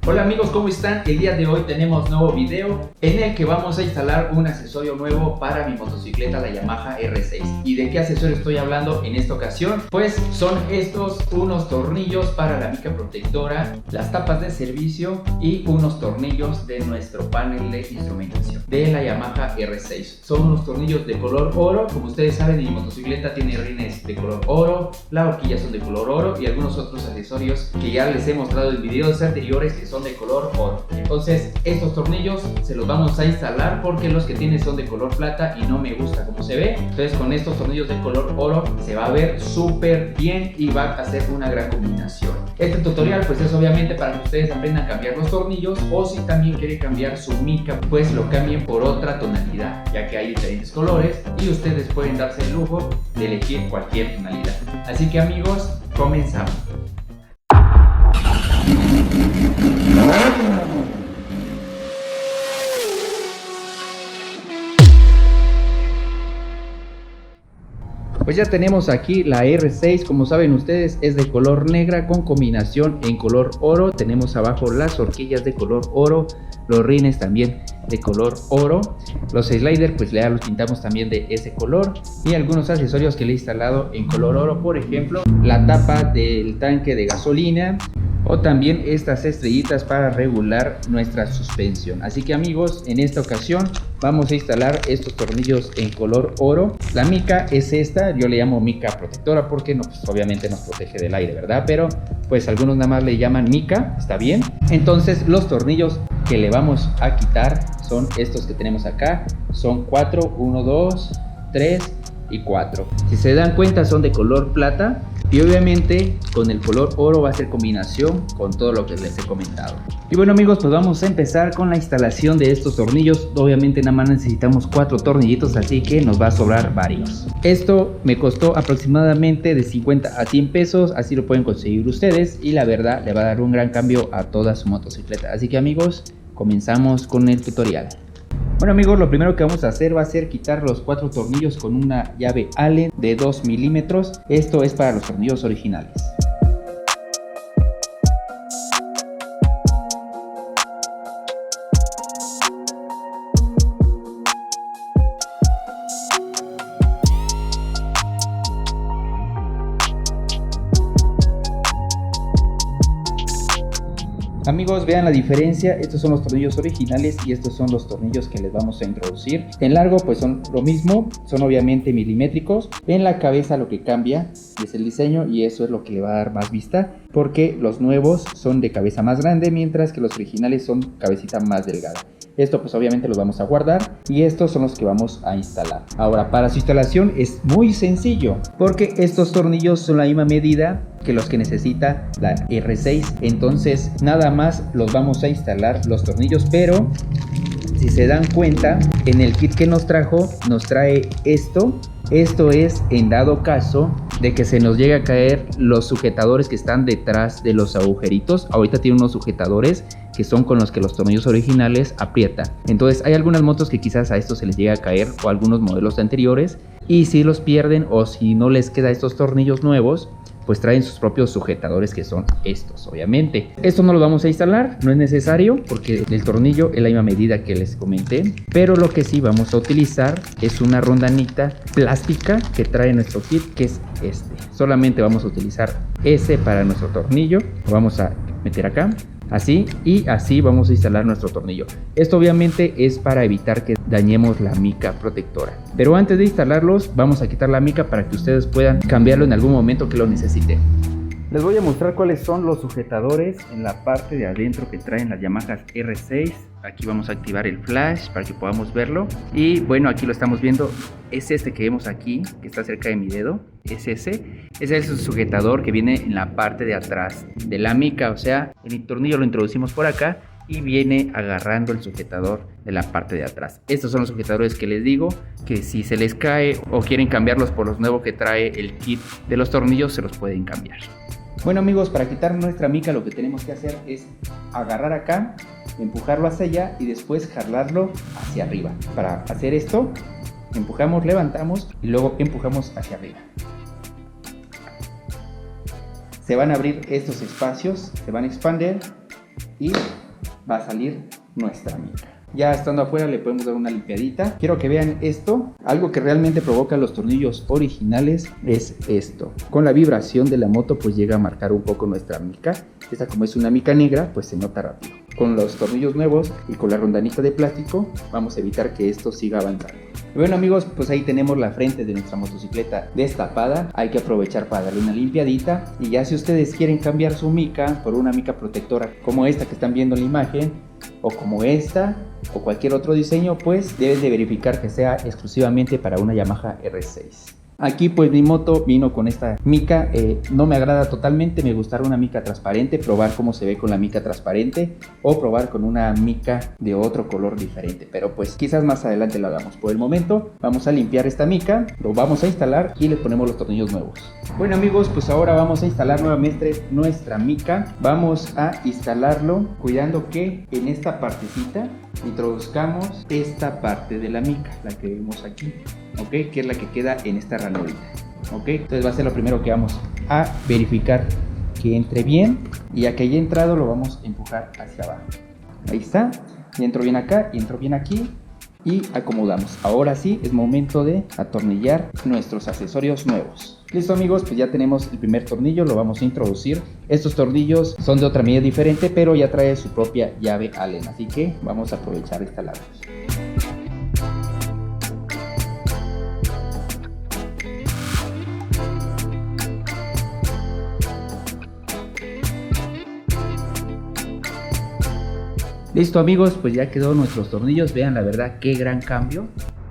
Hola amigos, ¿cómo están? El día de hoy tenemos nuevo video en el que vamos a instalar un accesorio nuevo para mi motocicleta, la Yamaha R6. ¿Y de qué accesorio estoy hablando en esta ocasión? Pues son estos, unos tornillos para la mica protectora, las tapas de servicio y unos tornillos de nuestro panel de instrumentación de la Yamaha R6. Son unos tornillos de color oro. Como ustedes saben, mi motocicleta tiene rines de color oro, las horquillas son de color oro y algunos otros accesorios que ya les he mostrado en videos anteriores que son de color oro. Entonces estos tornillos se los vamos a instalar porque los que tiene son de color plata y no me gusta cómo se ve. Entonces con estos tornillos de color oro se va a ver súper bien y va a ser una gran combinación. Este tutorial pues es obviamente para que ustedes aprendan a cambiar los tornillos, o si también quieren cambiar su mica pues lo cambien por otra tonalidad, ya que hay diferentes colores y ustedes pueden darse el lujo de elegir cualquier tonalidad. Así que amigos, comenzamos. Pues ya tenemos aquí la R6, como saben ustedes es de color negra con combinación en color oro. Tenemos abajo las horquillas de color oro, los rines también de color oro, los sliders pues ya los pintamos también de ese color y algunos accesorios que le he instalado en color oro, por ejemplo la tapa del tanque de gasolina o también estas estrellitas para regular nuestra suspensión. Así que amigos, en esta ocasión vamos a instalar estos tornillos en color oro. La mica es esta, yo le llamo mica protectora porque no, pues obviamente nos protege del aire, ¿verdad? Pero pues algunos nada más le llaman mica, está bien. Entonces los tornillos que le vamos a quitar son estos que tenemos acá, son 4, 1, 2, 3 y 4. Si se dan cuenta son de color plata y obviamente con el color oro va a ser combinación con todo lo que les he comentado. Y bueno amigos, pues vamos a empezar con la instalación de estos tornillos. Obviamente nada más necesitamos 4 tornillitos, así que nos va a sobrar varios. Esto me costó aproximadamente de 50 a 100 pesos, así lo pueden conseguir ustedes y la verdad le va a dar un gran cambio a toda su motocicleta. Así que amigos, comenzamos con el tutorial. Bueno amigos, lo primero que vamos a hacer va a ser quitar los 4 tornillos con una llave Allen de 2 milímetros. Esto es para los tornillos originales. Amigos, vean la diferencia, estos son los tornillos originales y estos son los tornillos que les vamos a introducir. En largo pues son lo mismo, son obviamente milimétricos. En la cabeza lo que cambia es el diseño y eso es lo que le va a dar más vista, porque los nuevos son de cabeza más grande mientras que los originales son cabecita más delgada. Esto pues obviamente los vamos a guardar y estos son los que vamos a instalar. Ahora, para su instalación es muy sencillo porque estos tornillos son la misma medida que los que necesita la R6. Entonces nada más los vamos a instalar los tornillos, pero si se dan cuenta en el kit que nos trajo nos trae esto. Esto es en dado caso de que se nos llegue a caer los sujetadores que están detrás de los agujeritos. Ahorita tiene unos sujetadores que son con los que los tornillos originales aprietan. Entonces hay algunas motos que quizás a estos se les llega a caer o algunos modelos anteriores, y si los pierden o si no les queda estos tornillos nuevos, pues traen sus propios sujetadores que son estos, obviamente. Esto no lo vamos a instalar, no es necesario porque el tornillo es la misma medida que les comenté, pero lo que sí vamos a utilizar es una rondanita plástica que trae nuestro kit, que es este. Solamente vamos a utilizar ese para nuestro tornillo, lo vamos a meter acá. Así y así vamos a instalar nuestro tornillo. Esto obviamente es para evitar que dañemos la mica protectora. Pero antes de instalarlos vamos a quitar la mica para que ustedes puedan cambiarlo en algún momento que lo necesiten. Les voy a mostrar cuáles son los sujetadores en la parte de adentro que traen las Yamaha R6. Aquí vamos a activar el flash para que podamos verlo. Y bueno, aquí lo estamos viendo. Es este que vemos aquí, que está cerca de mi dedo. Es ese. Ese es el sujetador que viene en la parte de atrás de la mica. O sea, el tornillo lo introducimos por acá y viene agarrando el sujetador de la parte de atrás. Estos son los sujetadores que les digo, que si se les cae o quieren cambiarlos por los nuevos que trae el kit de los tornillos, se los pueden cambiar. Bueno amigos, para quitar nuestra mica lo que tenemos que hacer es agarrar acá, empujarlo hacia allá y después jalarlo hacia arriba. Para hacer esto, empujamos, levantamos y luego empujamos hacia arriba. Se van a abrir estos espacios, se van a expandir y va a salir nuestra mica. Ya estando afuera le podemos dar una limpiadita. Quiero que vean esto. Algo que realmente provoca los tornillos originales es esto. Con la vibración de la moto pues llega a marcar un poco nuestra mica. Esta, como es una mica negra, pues se nota rápido. Con los tornillos nuevos y con la rondanita de plástico vamos a evitar que esto siga avanzando. Bueno amigos, pues ahí tenemos la frente de nuestra motocicleta destapada. Hay que aprovechar para darle una limpiadita. Y ya si ustedes quieren cambiar su mica por una mica protectora como esta que están viendo en la imagen, o como esta, o cualquier otro diseño, pues deben de verificar que sea exclusivamente para una Yamaha R6. Aquí pues mi moto vino con esta mica, no me agrada totalmente, me gustaría una mica transparente, probar cómo se ve con la mica transparente o probar con una mica de otro color diferente, pero pues quizás más adelante lo hagamos. Por el momento vamos a limpiar esta mica, lo vamos a instalar y le ponemos los tornillos nuevos. Bueno amigos, pues ahora vamos a instalar nuevamente nuestra mica. Vamos a instalarlo cuidando que en esta partecita introduzcamos esta parte de la mica, la que vemos aquí, ok, que es la que queda en esta ranurita, ok. Entonces va a ser lo primero que vamos a verificar que entre bien, y ya que haya entrado lo vamos a empujar hacia abajo. Ahí está, y entró bien acá y entró bien aquí y acomodamos. Ahora sí es momento de atornillar nuestros accesorios nuevos. Listo amigos, pues ya tenemos el primer tornillo, lo vamos a introducir. Estos tornillos son de otra medida diferente, pero ya trae su propia llave Allen, así que vamos a aprovechar esta instalarlos. Listo amigos, pues ya quedó nuestros tornillos. Vean la verdad qué gran cambio.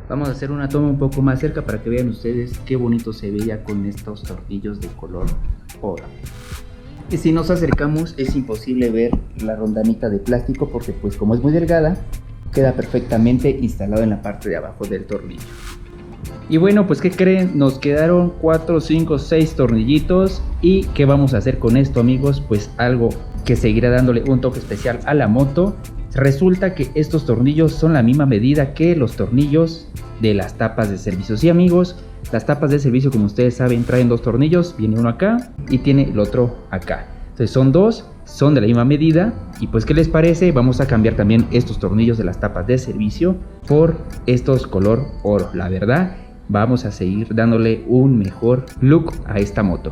Vamos a hacer una toma un poco más cerca para que vean ustedes qué bonito se veía con estos tornillos de color oro. Y si nos acercamos es imposible ver la rondanita de plástico porque pues como es muy delgada queda perfectamente instalado en la parte de abajo del tornillo. Y bueno, pues ¿qué creen? Nos quedaron 4, 5, 6 tornillitos. ¿Y qué vamos a hacer con esto amigos? Pues algo que seguirá dándole un toque especial a la moto. Resulta que estos tornillos son la misma medida que los tornillos de las tapas de servicio. Sí amigos, las tapas de servicio como ustedes saben traen dos tornillos, viene uno acá y tiene el otro acá. Entonces son dos, son de la misma medida. Y pues ¿qué les parece? Vamos a cambiar también estos tornillos de las tapas de servicio por estos color oro. La verdad, vamos a seguir dándole un mejor look a esta moto.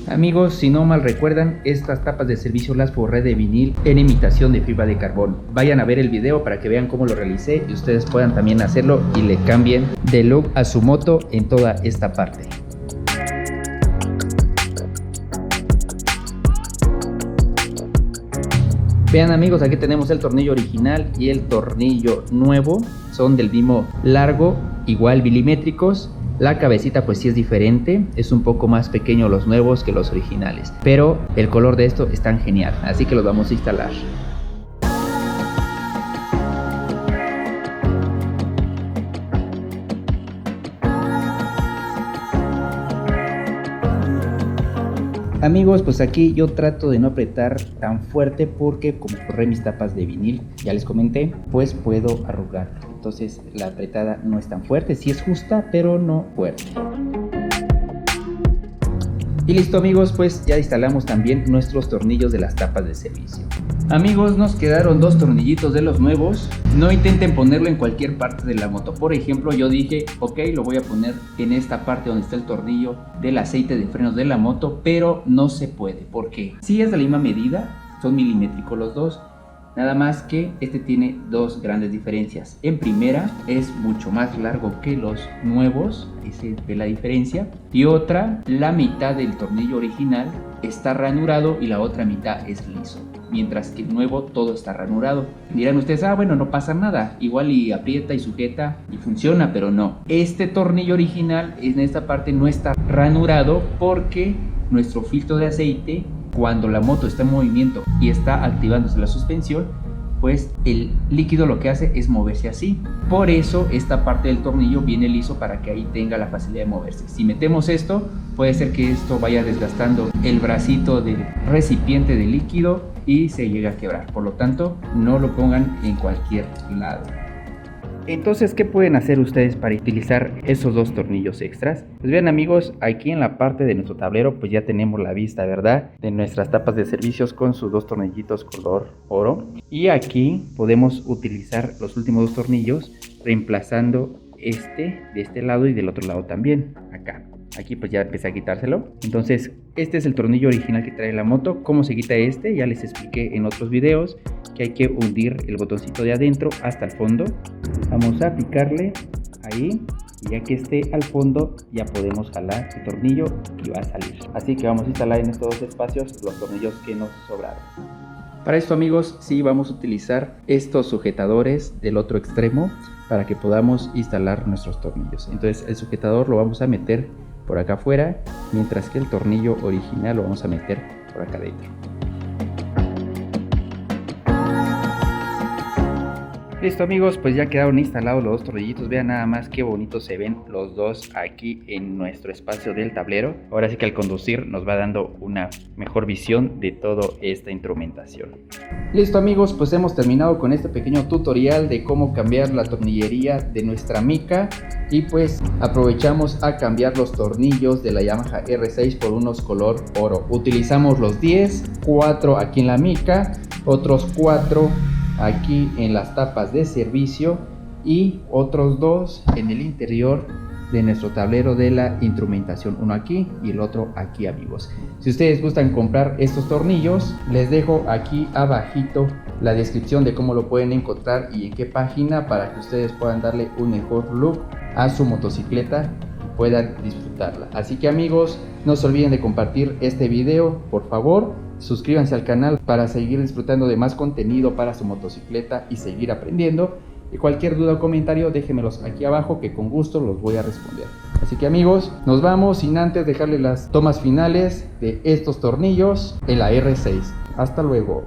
Amigos, si no mal recuerdan, estas tapas de servicio las forré de vinil en imitación de fibra de carbón. Vayan a ver el video para que vean cómo lo realicé y ustedes puedan también hacerlo y le cambien de look a su moto en toda esta parte. Vean amigos, aquí tenemos el tornillo original y el tornillo nuevo. Son del mismo largo, igual milimétricos. La cabecita pues sí es diferente, es un poco más pequeño los nuevos que los originales, pero el color de esto es tan genial, así que los vamos a instalar. Amigos, pues aquí yo trato de no apretar tan fuerte porque como forré mis tapas de vinil, ya les comenté, pues puedo arrugar. Entonces la apretada no es tan fuerte, sí es justa, pero no fuerte. Y listo amigos, pues ya instalamos también nuestros tornillos de las tapas de servicio. Amigos, nos quedaron dos tornillitos de los nuevos. No intenten ponerlo en cualquier parte de la moto. Por ejemplo, yo dije, ok, lo voy a poner en esta parte donde está el tornillo del aceite de frenos de la moto, pero no se puede. ¿Por qué? Sí es de la misma medida, son milimétricos los dos. Nada más que este tiene dos grandes diferencias. En primera, es mucho más largo que los nuevos, esa es la diferencia. Y otra, la mitad del tornillo original está ranurado y la otra mitad es liso. Mientras que el nuevo todo está ranurado. Dirán ustedes, bueno, no pasa nada. Igual y aprieta y sujeta y funciona, pero no. Este tornillo original en esta parte no está ranurado porque nuestro filtro de aceite, cuando la moto está en movimiento y está activándose la suspensión, pues el líquido lo que hace es moverse así. Por eso esta parte del tornillo viene liso para que ahí tenga la facilidad de moverse. Si metemos esto, puede ser que esto vaya desgastando el bracito del recipiente de líquido y se llegue a quebrar. Por lo tanto, no lo pongan en cualquier lado. Entonces, ¿qué pueden hacer ustedes para utilizar esos dos tornillos extras? Pues bien amigos, aquí en la parte de nuestro tablero pues ya tenemos la vista, ¿verdad? De nuestras tapas de servicios con sus dos tornillitos color oro. Y aquí podemos utilizar los últimos dos tornillos reemplazando de este lado y del otro lado también, acá. Aquí pues ya empecé a quitárselo. Entonces este es el tornillo original que trae la moto. ¿Cómo se quita este? Ya les expliqué en otros videos que hay que hundir el botoncito de adentro hasta el fondo. Vamos a picarle ahí y ya que esté al fondo ya podemos jalar el tornillo y va a salir. Así que vamos a instalar en estos dos espacios los tornillos que nos sobraron. Para esto amigos, sí vamos a utilizar estos sujetadores del otro extremo para que podamos instalar nuestros tornillos. Entonces el sujetador lo vamos a meter por acá afuera, mientras que el tornillo original lo vamos a meter por acá adentro. Listo amigos, pues ya quedaron instalados los dos tornillitos. Vean nada más qué bonitos se ven los dos aquí en nuestro espacio del tablero. Ahora sí que al conducir nos va dando una mejor visión de toda esta instrumentación. Listo amigos, pues hemos terminado con este pequeño tutorial de cómo cambiar la tornillería de nuestra mica. Y pues aprovechamos a cambiar los tornillos de la Yamaha R6 por unos color oro. Utilizamos los 10, 4 aquí en la mica, otros 4 aquí en las tapas de servicio y otros 2 en el interior de nuestro tablero de la instrumentación, uno aquí y el otro aquí amigos. Si ustedes gustan comprar estos tornillos, les dejo aquí abajito la descripción de cómo lo pueden encontrar y en qué página, para que ustedes puedan darle un mejor look a su motocicleta y puedan disfrutarla. Así que amigos, no se olviden de compartir este video, por favor. Suscríbanse al canal para seguir disfrutando de más contenido para su motocicleta y seguir aprendiendo. Y cualquier duda o comentario déjenmelos aquí abajo, que con gusto los voy a responder. Así que amigos, nos vamos sin antes dejarles las tomas finales de estos tornillos en la R6. Hasta luego.